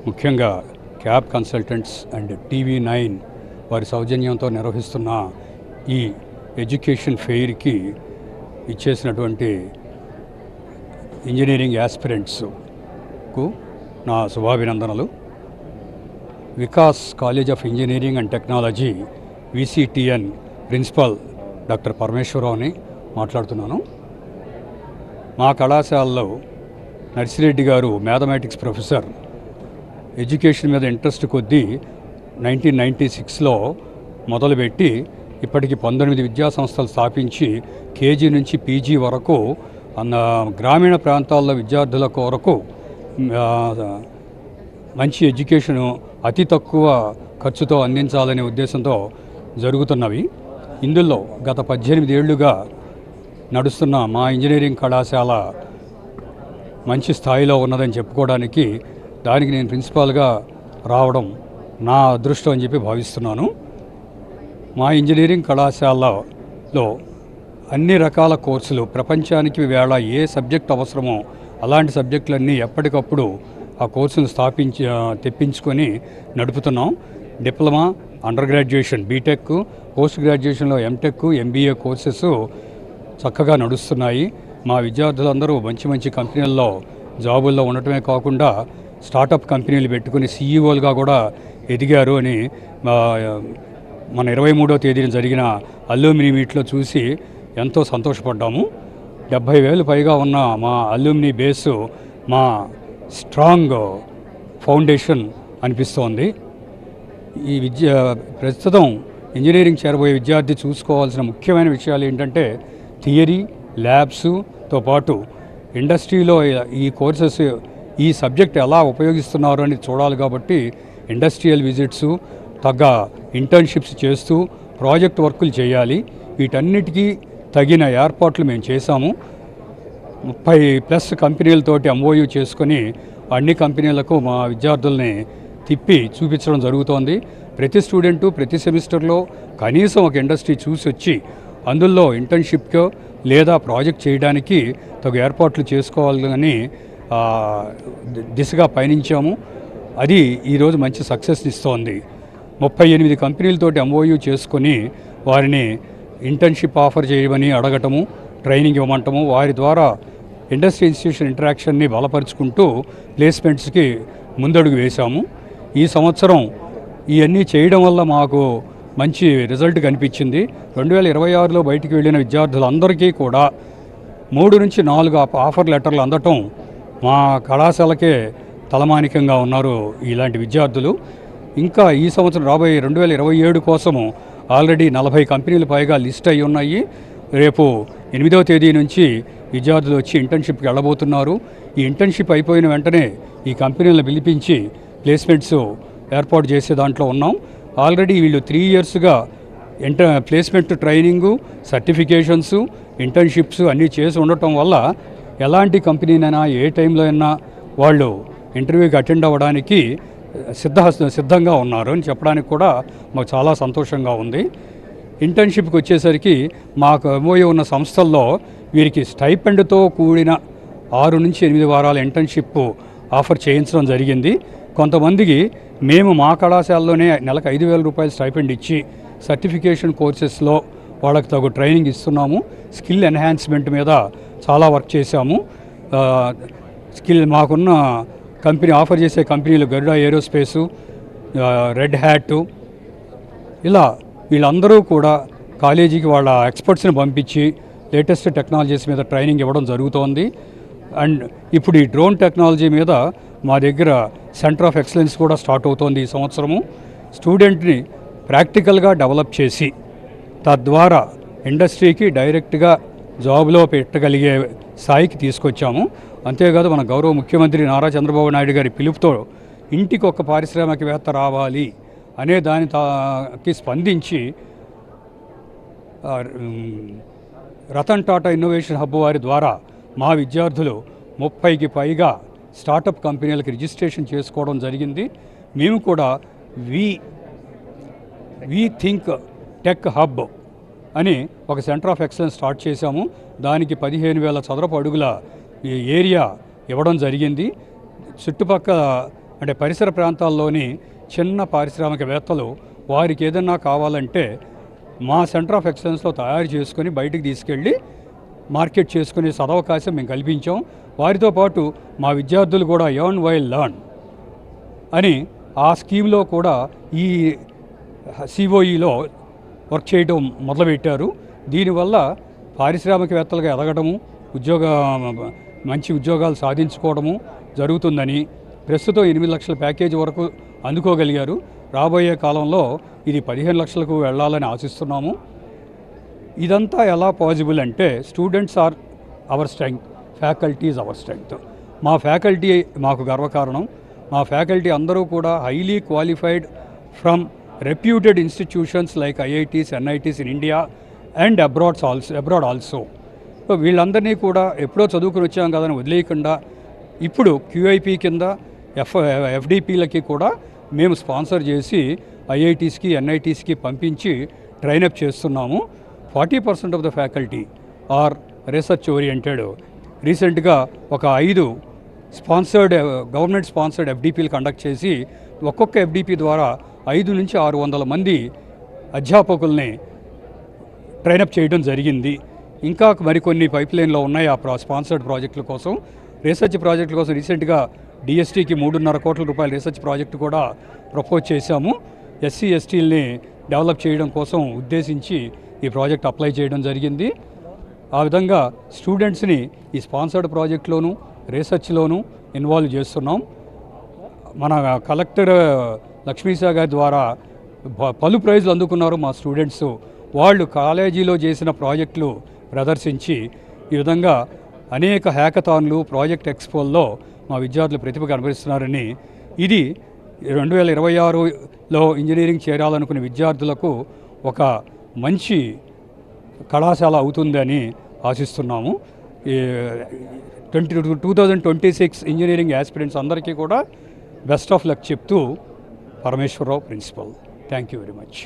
ముఖ్యంగా cab consultants and TV9 వారి సౌజన్యంతో నిర్వహిస్తున్న ఈ ఎడ్యుకేషన్ ఫెయిర్కి ఇచ్చేసినటువంటి ఇంజనీరింగ్ యాస్పిరెంట్స్కు నా శుభాభినందనలు. Vikas college of engineering and technology VCTN principal doctor పరమేశ్వరరావుని మాట్లాడుతున్నాను. మా కళాశాలలో Narsireddy garu mathematics professor. Education మీద ఇంట్రెస్ట్ కొద్దీ 1996లో మొదలుపెట్టి ఇప్పటికి 19 విద్యా సంస్థలు స్థాపించి KG నుంచి PG వరకు గ్రామీణ ప్రాంతాల్లో విద్యార్థుల కొరకు మంచి ఎడ్యుకేషను అతి తక్కువ ఖర్చుతో అందించాలనే ఉద్దేశంతో జరుగుతున్నవి. ఇందులో గత 18 ఏళ్లుగా నడుస్తున్న మా ఇంజనీరింగ్ కళాశాల మంచి స్థాయిలో ఉన్నదని చెప్పుకోవడానికి దానికి నేను ప్రిన్సిపాల్గా రావడం నా అదృష్టం అని చెప్పి భావిస్తున్నాను. మా ఇంజనీరింగ్ కళాశాలలో అన్ని రకాల కోర్సులు ప్రపంచానికి వేళ ఏ సబ్జెక్ట్ అవసరమో అలాంటి సబ్జెక్టులన్నీ ఎప్పటికప్పుడు ఆ కోర్సును తెప్పించుకొని నడుపుతున్నాం. Diploma, under graduation, BTech, post గ్రాడ్యుయేషన్లో MTech, MBA కోర్సెస్ చక్కగా నడుస్తున్నాయి. మా విద్యార్థులందరూ మంచి మంచి కంపెనీల్లో జాబుల్లో ఉండటమే కాకుండా స్టార్టప్ కంపెనీలు పెట్టుకుని CEOలుగా కూడా ఎదిగారు అని మన 23వ తేదీన జరిగిన అల్యూమినీ మీట్లో చూసి ఎంతో సంతోషపడ్డాము. 70,000 పైగా ఉన్న మా అల్యూమినీ బేసు మా స్ట్రాంగ్ ఫౌండేషన్ అనిపిస్తోంది. ఈ ప్రస్తుతం ఇంజనీరింగ్ చేరబోయే విద్యార్థి చూసుకోవాల్సిన ముఖ్యమైన విషయాలు ఏంటంటే థియరీ, ల్యాబ్స్తో పాటు ఇండస్ట్రీలో ఈ కోర్సెస్ ఈ సబ్జెక్ట్ ఎలా ఉపయోగిస్తున్నారు అని చూడాలి. కాబట్టి ఇండస్ట్రియల్ విజిట్స్, తగ్గ ఇంటర్న్షిప్స్ చేస్తూ ప్రాజెక్ట్ వర్కులు చేయాలి. వీటన్నిటికీ తగిన ఏర్పాట్లు మేము చేశాము. 30+ కంపెనీలతోటి MOU చేసుకొని అన్ని కంపెనీలకు మా విద్యార్థుల్ని తిప్పి చూపించడం జరుగుతోంది. ప్రతి స్టూడెంటు ప్రతి సెమిస్టర్లో కనీసం ఒక ఇండస్ట్రీ చూసి వచ్చి అందులో ఇంటర్న్షిప్కో లేదా ప్రాజెక్ట్ చేయడానికి తగు ఏర్పాట్లు చేసుకోవాలని దిశగా పయనించాము. అది ఈరోజు మంచి సక్సెస్ ఇస్తోంది. 38 కంపెనీలతోటి MOU చేసుకొని వారిని ఇంటర్న్షిప్ ఆఫర్ చేయమని అడగటము, ట్రైనింగ్ ఇవ్వమంటము, వారి ద్వారా ఇండస్ట్రీ ఇన్స్టిట్యూషన్ ఇంటరాక్షన్ని బలపరుచుకుంటూ ప్లేస్మెంట్స్కి ముందడుగు వేశాము. ఈ సంవత్సరం ఇవన్నీ చేయడం వల్ల మాకు మంచి రిజల్ట్ కనిపించింది. 2026లో బయటికి వెళ్ళిన విద్యార్థులందరికీ కూడా 3 నుంచి 4 ఆఫర్ లెటర్లు అందటం మా కళాశాలకే తలమానికంగా ఉన్నారు ఇలాంటి విద్యార్థులు. ఇంకా ఈ సంవత్సరం రాబోయే 2027 కోసము ఆల్రెడీ 40 కంపెనీలు పైగా లిస్ట్ అయి ఉన్నాయి. రేపు 8వ తేదీ నుంచి విద్యార్థులు వచ్చి ఇంటర్న్షిప్కి వెళ్ళబోతున్నారు. ఈ ఇంటర్న్షిప్ అయిపోయిన వెంటనే ఈ కంపెనీలను పిలిపించి ప్లేస్మెంట్స్ ఏర్పాటు చేసే దాంట్లో ఉన్నాం. ఆల్రెడీ వీళ్ళు 3 ఇయర్స్గా ప్లేస్మెంట్ ట్రైనింగు, సర్టిఫికేషన్స్, ఇంటర్న్షిప్స్ అన్నీ చేసి ఉండటం వల్ల ఎలాంటి కంపెనీనైనా ఏ టైంలో అయినా వాళ్ళు ఇంటర్వ్యూకి అటెండ్ అవ్వడానికి సిద్ధంగా ఉన్నారు అని చెప్పడానికి కూడా మాకు చాలా సంతోషంగా ఉంది. ఇంటర్న్షిప్కి వచ్చేసరికి మాకు MOU ఉన్న సంస్థల్లో వీరికి స్టైపెండ్తో కూడిన 6 నుంచి 8 వారాల ఇంటర్న్షిప్ ఆఫర్ చేయించడం జరిగింది. కొంతమందికి మేము మా కళాశాలలోనే నెలకు 5,000 రూపాయలు స్టైపెండ్ ఇచ్చి సర్టిఫికేషన్ కోర్సెస్లో వాళ్ళకి తగు ట్రైనింగ్ ఇస్తున్నాము. స్కిల్ ఎన్హాన్స్మెంట్ మీద చాలా వర్క్ చేశాము. మాకున్న కంపెనీ ఆఫర్ చేసే కంపెనీలు గరుడ ఏరోస్పేసు, రెడ్ హ్యాట్, ఇలా వీళ్ళందరూ కూడా కాలేజీకి వాళ్ళ ఎక్స్పర్ట్స్ని పంపించి లేటెస్ట్ టెక్నాలజీస్ మీద ట్రైనింగ్ ఇవ్వడం జరుగుతోంది. అండ్ ఇప్పుడు ఈ డ్రోన్ టెక్నాలజీ మీద మా దగ్గర సెంటర్ ఆఫ్ ఎక్సలెన్స్ కూడా స్టార్ట్ అవుతోంది ఈ సంవత్సరము. స్టూడెంట్ని ప్రాక్టికల్గా డెవలప్ చేసి తద్వారా ఇండస్ట్రీకి డైరెక్ట్గా జాబ్లో పెట్టగలిగే స్థాయికి తీసుకొచ్చాము. అంతేకాదు మన గౌరవ ముఖ్యమంత్రి నారా చంద్రబాబు నాయుడు గారి పిలుపుతో ఇంటికి ఒక పారిశ్రామికవేత్త రావాలి అనే దానికి స్పందించి రతన్ టాటా ఇన్నోవేషన్ హబ్ వారి ద్వారా మా విద్యార్థులు 30కి పైగా స్టార్టప్ కంపెనీలకు రిజిస్ట్రేషన్ చేసుకోవడం జరిగింది. మేము కూడా వి థింక్ టెక్ హబ్ అని ఒక సెంటర్ ఆఫ్ ఎక్సలెన్స్ స్టార్ట్ చేశాము. దానికి 15,000 చదరపు అడుగుల ఏరియా ఇవ్వడం జరిగింది. చుట్టుపక్కల అంటే పరిసర ప్రాంతాల్లోని చిన్న పారిశ్రామికవేత్తలు వారికి ఏదన్నా కావాలంటే మా సెంటర్ ఆఫ్ ఎక్సలెన్స్లో తయారు చేసుకొని బయటికి తీసుకెళ్ళి మార్కెట్ చేసుకునే సదవకాశం మేము కల్పించాం. వారితో పాటు మా విద్యార్థులు కూడా ఎర్న్ వైల్ లర్న్ అని ఆ స్కీమ్లో కూడా ఈ సిఓఈలో వర్క్ చేయడం మొదలుపెట్టారు. దీనివల్ల పారిశ్రామికవేత్తలుగా ఎదగడము, మంచి ఉద్యోగాలు సాధించుకోవడము జరుగుతుందని ప్రస్తుతం 8 లక్షల ప్యాకేజీ వరకు అందుకోగలిగారు. రాబోయే కాలంలో ఇది 15 లక్షలకు వెళ్ళాలని ఆశిస్తున్నాము. ఇదంతా ఎలా పాసిబుల్ అంటే students are our strength, faculty is our strength. మా ఫ్యాకల్టీ మాకు గర్వకారణం. మా ఫ్యాకల్టీ అందరూ కూడా highly qualified from reputed institutions like IITs, NITs in India and abroad also. So వీళ్ళందరినీ కూడా ఎప్పుడో చదువుకుని వచ్చాం కదని వదిలేయకుండా ఇప్పుడు క్యూఐపీ కింద ఎఫ్డిపిలకి కూడా మేము స్పాన్సర్ చేసి ఐఐటీస్కి, ఎన్ఐటీస్కి పంపించి ట్రైనప్ చేస్తున్నాము. 40% of the faculty are research oriented. రీసెంట్గా ఒక 5 గవర్నమెంట్ స్పాన్సర్డ్ ఎఫ్డిపిలు కండక్ట్ చేసి ఒక్కొక్క ఎఫ్డిపి ద్వారా 500 నుంచి 600 మంది అధ్యాపకుల్ని ట్రైనప్ చేయడం జరిగింది. ఇంకా మరికొన్ని పైప్ లైన్లో ఉన్నాయి ఆ స్పాన్సర్డ్ ప్రాజెక్టుల కోసం, రీసెర్చ్ ప్రాజెక్టుల కోసం. రీసెంట్గా డిఎస్టీకి 3.5 కోట్ల రూపాయల రీసెర్చ్ ప్రాజెక్టు కూడా ప్రపోజ్ చేశాము. ఎస్సీ ఎస్టీలని డెవలప్ చేయడం కోసం ఉద్దేశించి ఈ ప్రాజెక్ట్ అప్లై చేయడం జరిగింది. ఆ విధంగా స్టూడెంట్స్ని ఈ స్పాన్సర్డ్ ప్రాజెక్టులోను, రీసెర్చ్లోను ఇన్వాల్వ్ చేస్తున్నాం. మన కలెక్టర్ లక్ష్మీశా గారి ద్వారా పలు ప్రైజులు అందుకున్నారు మా స్టూడెంట్స్. వాళ్ళు కాలేజీలో చేసిన ప్రాజెక్టులు ప్రదర్శించి ఈ విధంగా అనేక హ్యాకథాన్లు, ప్రాజెక్ట్ ఎక్స్పోల్లో మా విద్యార్థులు ప్రతిభ కనబరుస్తున్నారని, ఇది 2026లో ఇంజనీరింగ్ చేరాలనుకునే విద్యార్థులకు ఒక మంచి కళాశాల అవుతుందని ఆశిస్తున్నాము. 2026 ఇంజనీరింగ్ యాస్పిరెంట్స్ అందరికీ కూడా బెస్ట్ ఆఫ్ లక్ చెప్తూ Parameswara Rao, principal. Thank you very much.